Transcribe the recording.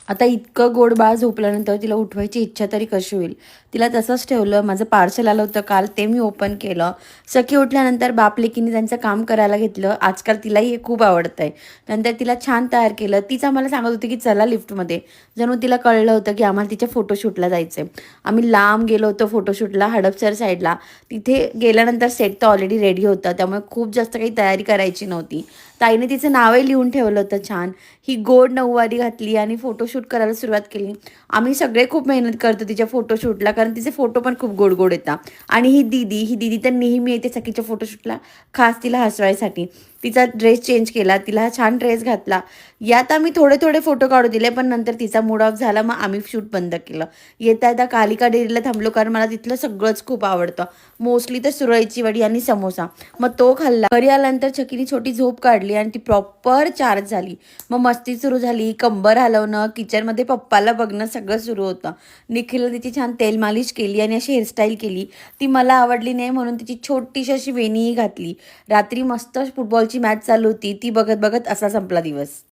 आता इतकं गोड बाळ झोपल्यानंतर तिला उठवायची इच्छा तरी कशी होईल. तिला तसंच ठेवलं. माझं पार्सल आलं होतं काल, ते मी ओपन केलं. सखी उठल्यानंतर बाप लेकीने त्यांचं काम करायला घेतलं. आजकाल तिलाही हे खूप आवडतंय. नंतर तिला छान तयार केलं. तीच आम्हाला सांगत होती की चला लिफ्टमध्ये. जणू तिला कळलं होतं की आम्हाला तिच्या फोटोशूटला जायचं आहे. आम्ही लांब गेलो होतो फोटोशूटला हडपसर साईडला. तिथे गेल्यानंतर सेट तर ऑलरेडी रेडी होता. त्यामुळे खूप जास्त काही तयारी करायची नव्हती. ताईने तिचं नावही लिहून ठेवलं होतं छान. ही गोड नऊवारी घातली आणि फोटोशूट करायला सुरुवात केली. आम्ही सगळे खूप मेहनत करतो तिच्या फोटोशूटला, कारण तिचे फोटो पण खूप गोड गोड येतात. आणि ही दीदी तर नेहमी येते सखीच्या फोटोशूटला, खास तिला हसवायसाठी. तिचा ड्रेस चेंज केला, तिला हा छान ड्रेस घातला. यात आम्ही थोडे थोडे फोटो काढू दिले, पण नंतर तिचा मूड ऑफ झाला, मग आम्ही शूट बंद केलं. येता येता कालिका डेअरीला थांबलो, कारण मला तिथलं सगळंच खूप आवडतं. मोस्टली तर सुरळीची वडी आणि समोसा. मग तो खाल्ला. घरी आल्यानंतर छकीने छोटी झोप काढली आणि ती प्रॉपर चार्ज झाली. मग मस्ती सुरू झाली, कंबर हलवणं, किचनमध्ये पप्पाला बघणं सगळं सुरू होतं. निखिलने तिची छान तेल मालिश केली आणि अशी हेअरस्टाईल केली. ती मला आवडली नाही म्हणून तिची छोटीशी अशी वेणीही घातली. रात्री मस्त फुटबॉलची मॅच चालू होती, ती बघत बघत असा संपला दिवस.